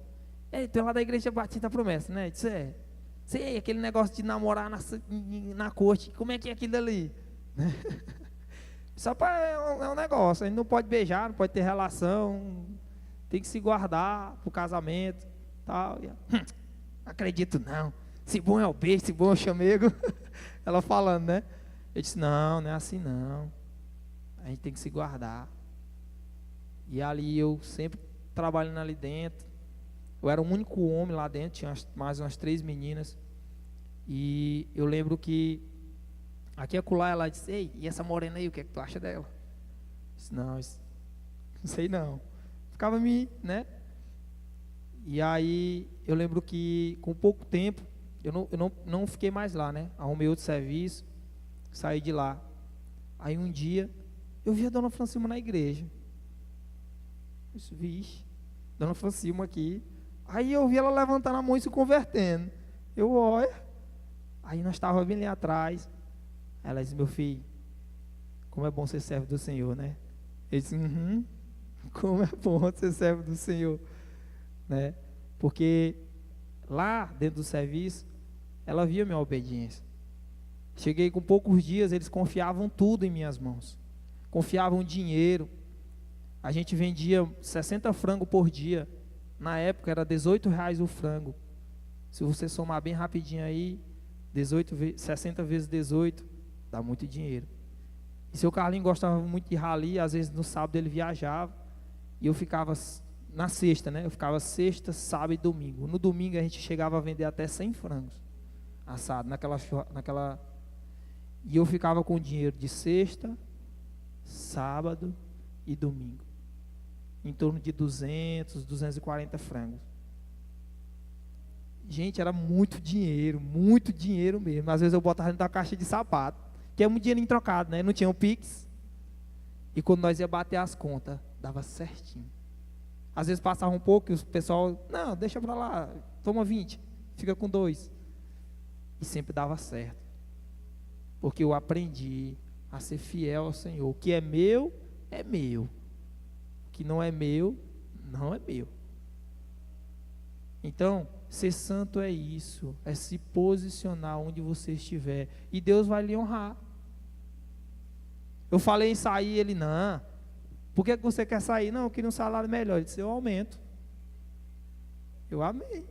Tem lá da Igreja Batista Promessa, né? Eu disse, sei, aquele negócio de namorar na corte, como é que é aquilo ali? Só é um negócio, a gente não pode beijar, não pode ter relação, tem que se guardar pro casamento, tal. Acredito não, se bom é o beijo, se bom é o chamego. Ela falando, né? Eu disse, não é assim não, a gente tem que se guardar. E ali eu sempre trabalhando ali dentro, Eu era o único homem lá dentro, tinha mais umas 3 meninas. E eu lembro que aqui e acolá ela disse: ei, e essa morena aí, o que é que tu acha dela? Eu disse: não sei não. Ficava né? E aí eu lembro que com pouco tempo, eu não fiquei mais lá, né? Arrumei outro serviço, saí de lá. Aí um dia eu vi a dona Francilma na igreja. Eu disse: vixe, dona Francilma aqui. Aí eu vi ela levantando a mão e se convertendo. Eu, olha. Aí nós estávamos bem ali atrás. Ela disse: meu filho, como é bom ser servo do Senhor, né? Eu disse: como é bom ser servo do Senhor, né? Porque lá dentro do serviço, ela via minha obediência. Cheguei com poucos dias, eles confiavam tudo em minhas mãos. Confiavam dinheiro. A gente vendia 60 frangos por dia. Na época era R$18 o frango. Se você somar bem rapidinho aí, 60 vezes 18, dá muito dinheiro. E seu Carlinhos gostava muito de rali, às vezes no sábado ele viajava, e eu ficava na sexta, né? Eu ficava sexta, sábado e domingo. No domingo a gente chegava a vender até 100 frangos assados, e eu ficava com dinheiro de sexta, sábado e domingo. Em torno de 240 frangos. Gente, era muito dinheiro mesmo. Às vezes eu botava dentro da caixa de sapato, que é muito dinheiro trocado, né? Não tinha o Pix. E quando nós ia bater as contas, dava certinho. Às vezes passava um pouco e o pessoal: não, deixa pra lá, toma 20, fica com 2. E sempre dava certo. Porque eu aprendi a ser fiel ao Senhor. O que é meu, é meu. O que não é meu, não é meu. Então, ser santo é isso, é se posicionar onde você estiver, e Deus vai lhe honrar. Eu falei em sair, ele: não, por que você quer sair? Não, eu queria um salário melhor. Ele disse: eu aumento. Eu amei,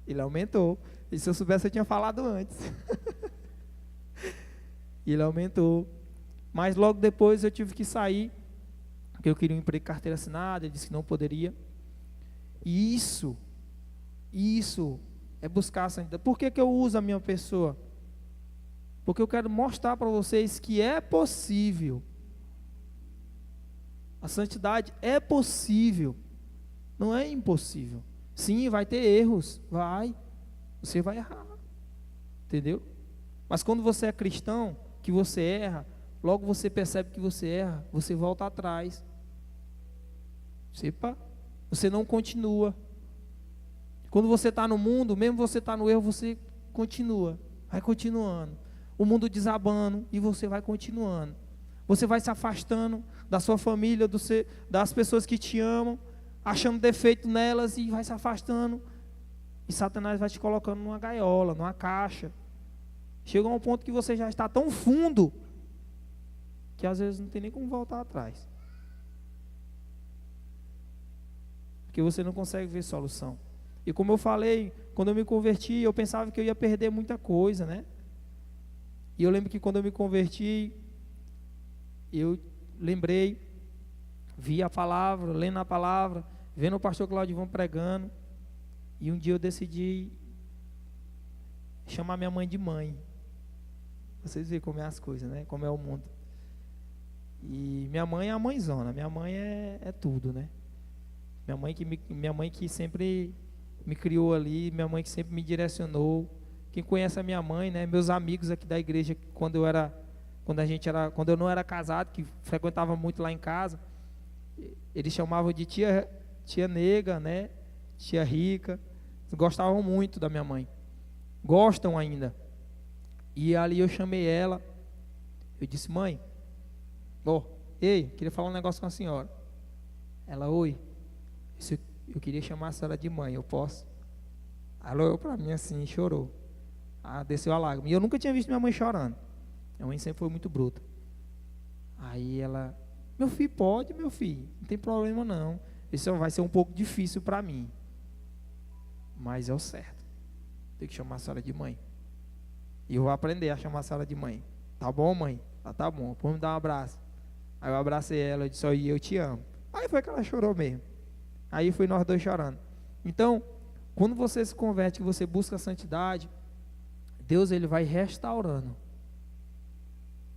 ele aumentou. E se eu soubesse, eu tinha falado antes. Ele aumentou, mas logo depois eu tive que sair, porque eu queria um emprego de carteira assinada. Ele disse que não poderia. E isso é buscar a santidade. Por que eu uso a minha pessoa? Porque eu quero mostrar para vocês que é possível. A santidade é possível, não é impossível. Sim, vai ter erros, você vai errar, entendeu? Mas quando você é cristão, que você erra, logo você percebe que você erra, você volta atrás. Você não continua. Quando você está no mundo, mesmo você está no erro, você continua, vai continuando. O mundo desabando e você vai continuando. Você vai se afastando da sua família, das pessoas que te amam, achando defeito nelas, e vai se afastando. E Satanás vai te colocando numa gaiola, numa caixa. Chega a um ponto que você já está tão fundo, que às vezes não tem nem como voltar atrás. Porque você não consegue ver solução. E como eu falei, quando eu me converti, eu pensava que eu ia perder muita coisa, né? E eu lembro que quando eu me converti, eu lembrei, vi a palavra, lendo a palavra, vendo o pastor Claudivão pregando, e um dia eu decidi chamar minha mãe de mãe. Vocês veem como é as coisas, né? Como é o mundo. E minha mãe é a mãezona, minha mãe é tudo, né? Minha mãe que sempre me criou ali, minha mãe que sempre me direcionou. Quem conhece a minha mãe, né? Meus amigos aqui da igreja, quando eu não era casado, que frequentava muito lá em casa, eles chamavam de tia Nega, né? Tia Rica. Gostavam muito da minha mãe. Gostam ainda. E ali eu chamei ela. Eu disse: mãe, queria falar um negócio com a senhora. Ela: oi. Eu queria chamar a senhora de mãe, eu posso? Ela olhou para mim assim e chorou. Desceu a lágrima. E eu nunca tinha visto minha mãe chorando. Minha mãe sempre foi muito bruta. Aí ela: meu filho, pode, meu filho, não tem problema não. Isso vai ser um pouco difícil para mim, mas é o certo. Tem que chamar a senhora de mãe. E eu vou aprender a chamar a senhora de mãe. Tá bom, mãe? Tá bom, vamos me dar um abraço. Aí eu abracei ela e disse: eu te amo. Aí foi que ela chorou mesmo. Aí foi nós dois chorando. Então, Quando você se converte, que você busca a santidade, Deus ele vai restaurando.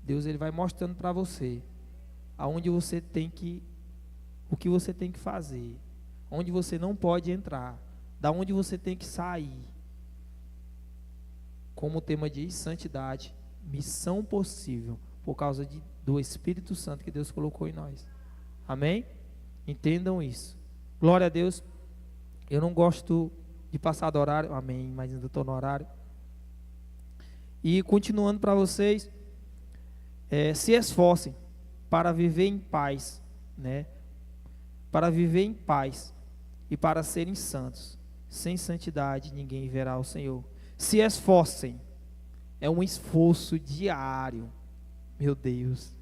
Deus ele vai mostrando para você aonde você tem que, o que você tem que fazer, onde você não pode entrar, da onde você tem que sair. Como o tema diz, santidade, missão possível, por causa do Espírito Santo que Deus colocou em nós. Amém? Entendam isso. Glória a Deus. Eu não gosto de passar do horário, amém, mas ainda estou no horário. E continuando para vocês, se esforcem para viver em paz, né? Para viver em paz e para serem santos. Sem santidade ninguém verá o Senhor. Se esforcem. É um esforço diário. Meu Deus.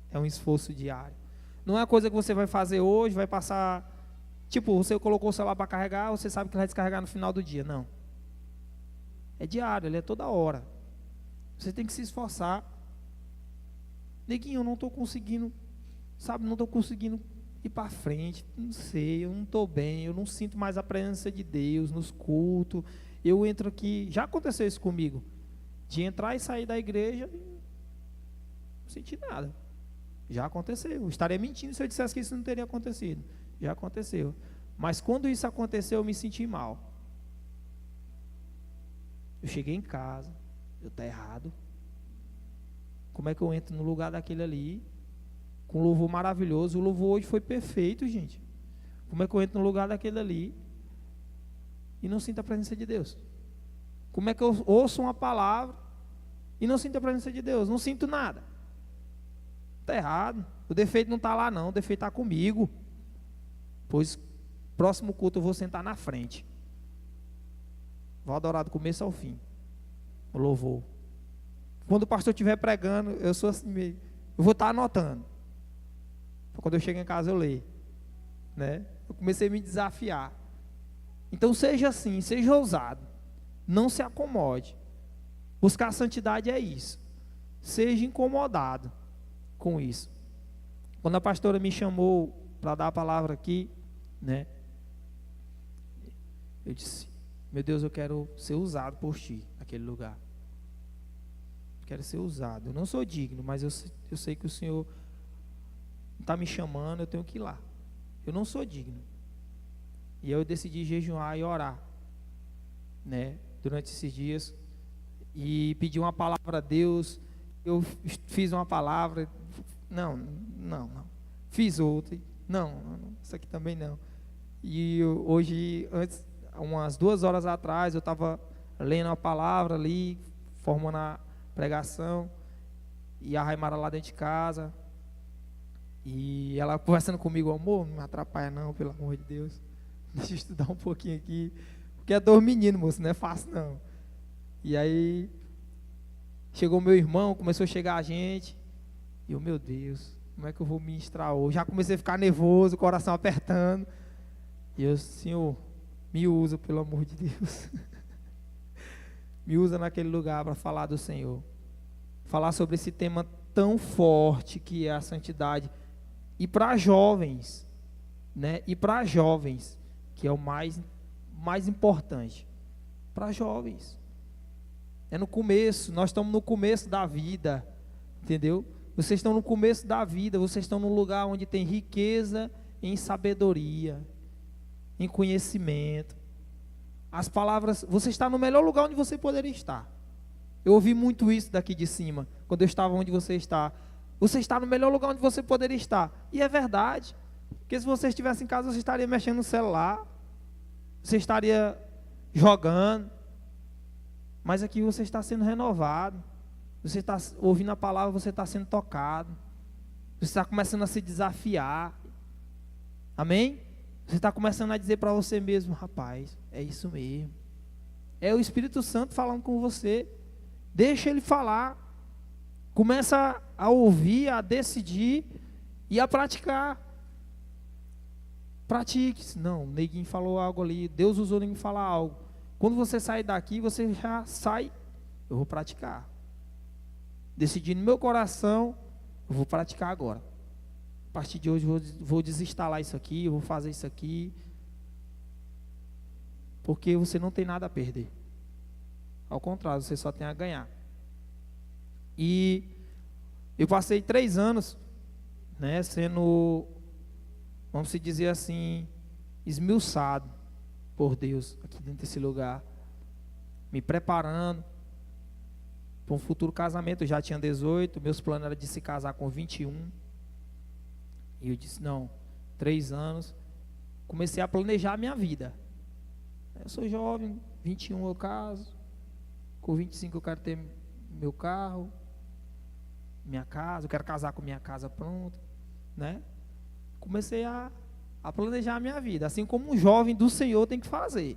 É um esforço diário. Não é uma coisa que você vai fazer hoje, vai passar... Tipo, você colocou o celular para carregar, você sabe que vai descarregar no final do dia. Não. É diário, ele é toda hora. Você tem que se esforçar. Neguinho, eu não estou conseguindo, sabe, não estou conseguindo ir para frente. Não sei, eu não estou bem, eu não sinto mais a presença de Deus nos cultos. Eu entro aqui, já aconteceu isso comigo, de entrar e sair da igreja e não senti nada. Já aconteceu. Eu estaria mentindo se eu dissesse que isso não teria acontecido. Já aconteceu. Mas quando isso aconteceu, eu me senti mal. Eu cheguei em casa, eu estou errado. Como é que eu entro no lugar daquele ali, com um louvor maravilhoso? O louvor hoje foi perfeito, gente. Como é que eu entro no lugar daquele ali e não sinto a presença de Deus? Como é que eu ouço uma palavra e não sinto a presença de Deus? Não sinto nada. Está errado. O defeito não está lá não, o defeito está comigo. Pois próximo culto eu vou sentar na frente. Vou adorar do começo ao fim. O louvor. Quando o pastor estiver pregando, eu sou assim meio. Eu vou estar anotando. Quando eu chego em casa eu leio. Né? Eu comecei a me desafiar. Então seja assim, seja ousado. Não se acomode. Buscar a santidade é isso. Seja incomodado com isso. Quando a pastora me chamou para dar a palavra aqui, né? Eu disse, meu Deus, eu quero ser usado por ti naquele lugar. Quero ser usado. Eu não sou digno, mas eu sei que o Senhor está me chamando, eu tenho que ir lá. Eu não sou digno. E eu decidi jejuar e orar, né? Durante esses dias. E pedi uma palavra a Deus. Eu fiz uma palavra. Não. Fiz outra. Não, isso aqui também não. E hoje, antes, umas 2 horas atrás, eu estava lendo a palavra ali, formando a pregação, e a Raimara lá dentro de casa, e ela conversando comigo, amor, não me atrapalha não, pelo amor de Deus, deixa eu estudar um pouquinho aqui, porque é 2 meninos, moço, não é fácil não. E aí, chegou meu irmão, começou a chegar a gente, e eu, meu Deus, como é que eu vou ministrar hoje? Já comecei a ficar nervoso, o coração apertando, e eu, Senhor, me usa, pelo amor de Deus. Me usa naquele lugar para falar do Senhor. Falar sobre esse tema tão forte que é a santidade. E para jovens, né? E para jovens, que é o mais importante. Para jovens. É no começo, nós estamos no começo da vida. Entendeu? Vocês estão no começo da vida, vocês estão num lugar onde tem riqueza em sabedoria, em conhecimento. As palavras, você está no melhor lugar onde você poderia estar. Eu ouvi muito isso daqui de cima, quando eu estava onde você está. Você está no melhor lugar onde você poderia estar. E é verdade. Porque se você estivesse em casa, você estaria mexendo no celular. Você estaria jogando. Mas aqui você está sendo renovado. Você está ouvindo a palavra, você está sendo tocado. Você está começando a se desafiar. Amém? Você está começando a dizer para você mesmo, rapaz, é isso mesmo. É o Espírito Santo falando com você. Deixa ele falar. Começa a ouvir, a decidir e a praticar. Pratique. Não, o neguinho falou algo ali. Deus usou o neguinho falar algo. Quando você sair daqui, você já sai. Eu vou praticar. Decidi no meu coração, eu vou praticar agora. A partir de hoje vou desinstalar isso aqui, eu vou fazer isso aqui. porque você não tem nada a perder. Ao contrário, você só tem a ganhar. E eu passei 3 anos, né, sendo, vamos se dizer assim, esmiuçado por Deus aqui dentro desse lugar, me preparando para um futuro casamento. Eu já tinha 18, meus planos eram de se casar com 21. E eu disse, não, 3 anos, comecei a planejar a minha vida. Eu sou jovem, 21 eu caso, com 25 eu quero ter meu carro, minha casa, eu quero casar com minha casa pronta, né? Comecei a planejar a minha vida, assim como um jovem do Senhor tem que fazer.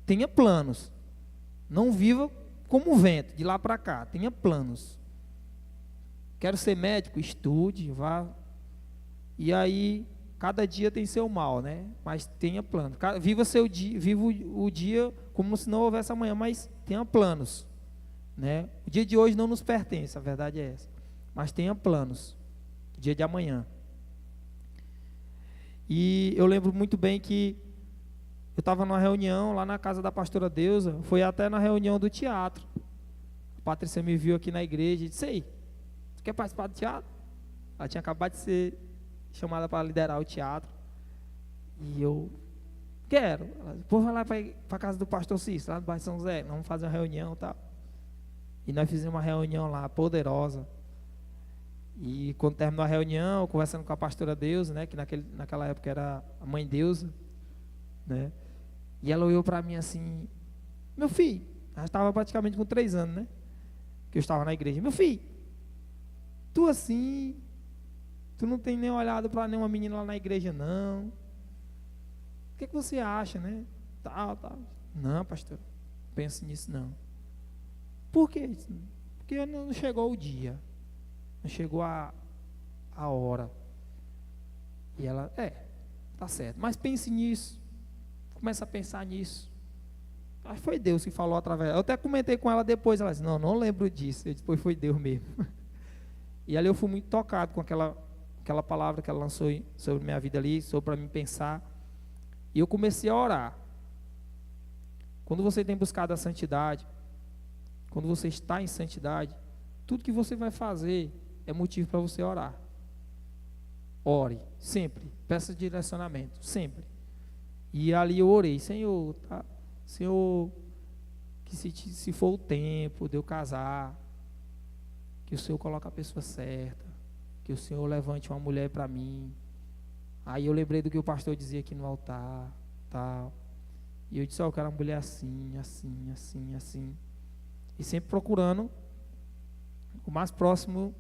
Tenha planos, não viva como um vento, de lá para cá, tenha planos. Quero ser médico, estude, vá. E aí, cada dia tem seu mal, né? Mas tenha planos. Viva seu dia, viva o dia como se não houvesse amanhã, mas tenha planos, né? O dia de hoje não nos pertence, a verdade é essa. Mas tenha planos, o dia de amanhã. E eu lembro muito bem que eu estava numa reunião lá na casa da pastora Deusa, foi até na reunião do teatro. A Patrícia me viu aqui na igreja e disse, ei, tu quer participar do teatro? Ela tinha acabado de ser chamada para liderar o teatro. E eu quero. Ela disse, pô, vai lá para a casa do pastor Cícero, lá no bairro São José, vamos fazer uma reunião e tal. E nós fizemos uma reunião lá, poderosa. E quando terminou a reunião, conversando com a pastora Deusa, né, que naquela época era a mãe Deusa, né, e ela olhou para mim assim, meu filho, ela estava praticamente com 3 anos, né, que eu estava na igreja, meu filho, tu assim, tu não tem nem olhado para nenhuma menina lá na igreja não, o que você acha, né, tal. Não, pastor, não penso nisso não. Por quê? Porque não chegou o dia. Não chegou a hora. E ela, tá certo, mas pense nisso. Começa a pensar nisso. Acho que foi Deus que falou através. Eu até comentei com ela depois. Ela disse, não lembro disso. Depois foi Deus mesmo. E ali eu fui muito tocado com aquela palavra que ela lançou sobre minha vida ali, sobre para mim pensar. E eu comecei a orar. Quando você tem buscado a santidade, quando você está em santidade, tudo que você vai fazer é motivo para você orar. Ore, sempre. Peça direcionamento, sempre. E ali eu orei, Senhor, tá? Senhor, que se for o tempo de eu casar, que o Senhor coloque a pessoa certa, que o Senhor levante uma mulher para mim. Aí eu lembrei do que o pastor dizia aqui no altar, tal. E eu disse, eu quero uma mulher assim, assim, assim, assim. E sempre procurando o mais próximo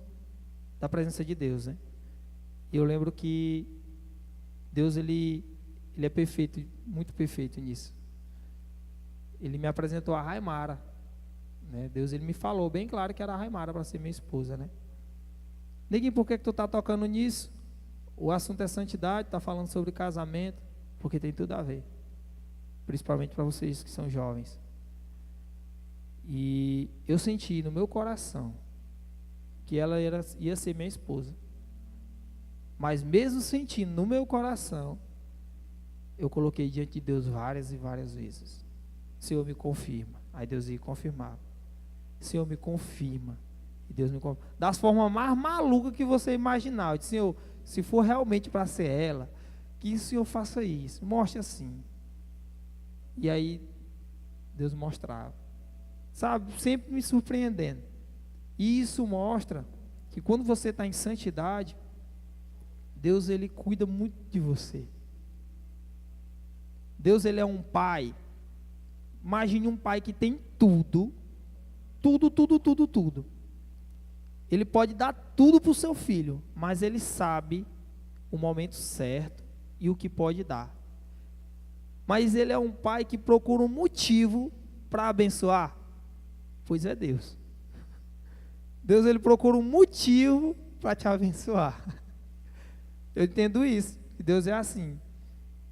da presença de Deus, né? E eu lembro que Deus, ele é perfeito, muito perfeito nisso. Ele me apresentou a Raimara, né? Deus, ele me falou bem claro que era a Raimara para ser minha esposa, né? Neguinho, por que tu tá tocando nisso? O assunto é santidade, tá falando sobre casamento, porque tem tudo a ver. Principalmente para vocês que são jovens. E eu senti no meu coração que ela ia ser minha esposa. Mas mesmo sentindo no meu coração, eu coloquei diante de Deus várias e várias vezes. Senhor, me confirma. Aí Deus ia confirmar. Senhor, me confirma. E Deus me confirma. Das formas mais malucas que você imaginar. Eu disse, Senhor, se for realmente para ser ela, que o Senhor faça isso. Mostre assim. E aí, Deus mostrava. Sabe, sempre me surpreendendo. E isso mostra que quando você está em santidade, Deus, ele cuida muito de você. Deus, ele é um pai. Imagine um pai que tem tudo. Tudo. Ele pode dar tudo para o seu filho, mas ele sabe o momento certo e o que pode dar. Mas ele é um pai que procura um motivo para abençoar. Pois é Deus. Deus, ele procura um motivo para te abençoar. Eu entendo isso. Deus é assim.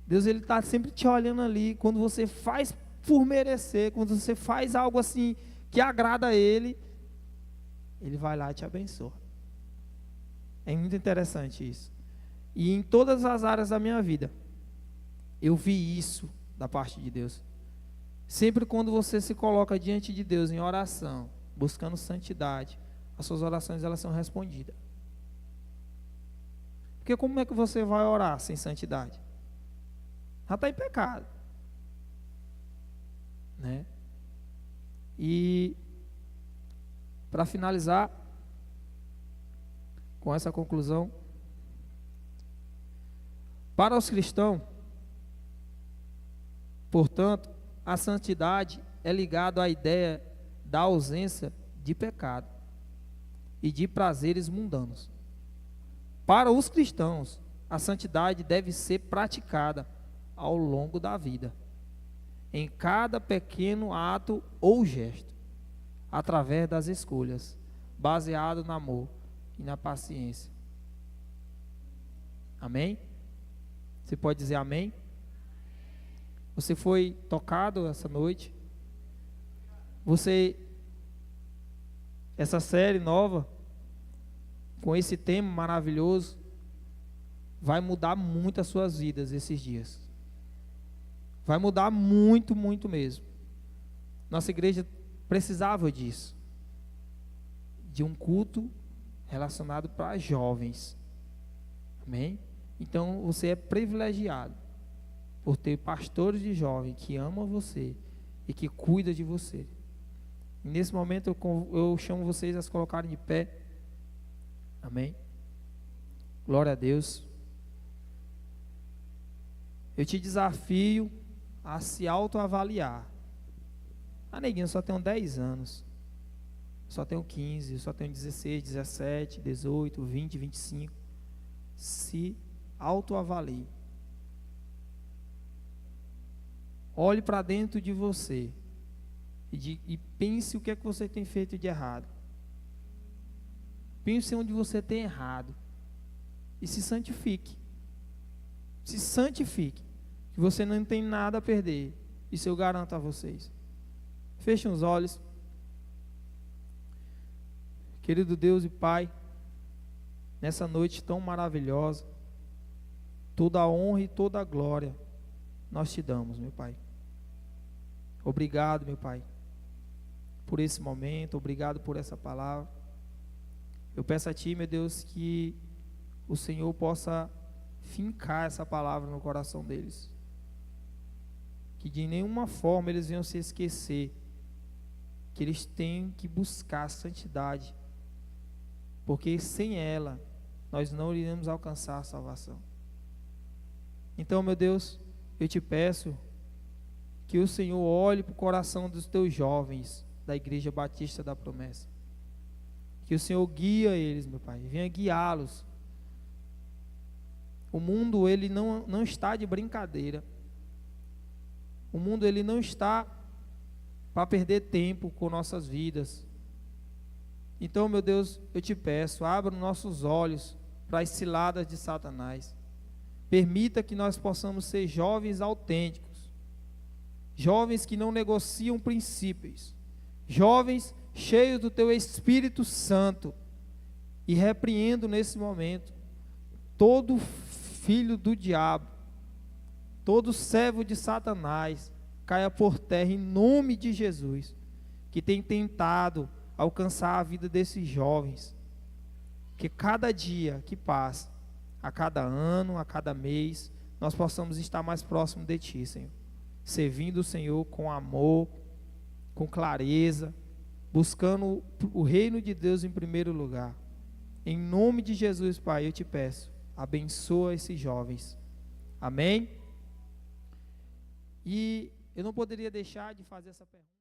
Deus, ele está sempre te olhando ali. Quando você faz por merecer, quando você faz algo assim que agrada a Ele, Ele vai lá e te abençoa. É muito interessante isso. E em todas as áreas da minha vida, eu vi isso da parte de Deus. Sempre quando você se coloca diante de Deus em oração, buscando santidade, as suas orações elas são respondidas. Porque como é que você vai orar sem santidade? Já está em pecado, né? E para finalizar com essa conclusão, para os cristãos, portanto, a santidade é ligada à ideia da ausência de pecado e de prazeres mundanos. Para os cristãos, a santidade deve ser praticada ao longo da vida, em cada pequeno ato ou gesto, através das escolhas, baseado no amor e na paciência. Amém? Você pode dizer amém? Você foi tocado essa noite? Essa série nova, com esse tema maravilhoso, vai mudar muito as suas vidas esses dias. Vai mudar muito, muito mesmo. Nossa igreja precisava disso. De um culto relacionado para jovens. Amém? Então você é privilegiado por ter pastores de jovens que amam você e que cuidam de você. E nesse momento eu chamo vocês a se colocarem de pé. Amém? Glória a Deus. Eu te desafio a se autoavaliar. Ah, neguinho, eu só tenho 10 anos. Só tenho 15, só tenho 16, 17, 18, 20, 25. Se autoavalie. Olhe para dentro de você e pense o que é que você tem feito de errado. Pense onde você tem errado e se santifique. Se santifique, que você não tem nada a perder. Isso eu garanto a vocês. Fechem os olhos. Querido Deus e Pai, nessa noite tão maravilhosa, toda a honra e toda a glória nós te damos, meu Pai. Obrigado, meu Pai, por esse momento, obrigado por essa palavra. Eu peço a Ti, meu Deus, que o Senhor possa fincar essa palavra no coração deles. Que de nenhuma forma eles venham se esquecer que eles têm que buscar a santidade, porque sem ela nós não iremos alcançar a salvação. Então, meu Deus, eu te peço que o Senhor olhe para o coração dos teus jovens da Igreja Batista da Promessa. Que o Senhor guia eles, meu Pai, venha guiá-los. O mundo, ele não está de brincadeira. O mundo, ele não está para perder tempo com nossas vidas. Então, meu Deus, eu te peço, abra os nossos olhos para as ciladas de Satanás. Permita que nós possamos ser jovens autênticos, jovens que não negociam princípios, jovens cheios do Teu Espírito Santo. E repreendo nesse momento todo filho do diabo, todo servo de Satanás, caia por terra em nome de Jesus, que tem tentado alcançar a vida desses jovens. Que cada dia que passa, a cada ano, a cada mês, nós possamos estar mais próximo de Ti, Senhor, servindo o Senhor com amor, com clareza, buscando o reino de Deus em primeiro lugar. Em nome de Jesus, Pai, eu te peço, abençoa esses jovens. Amém? E eu não poderia deixar de fazer essa pergunta.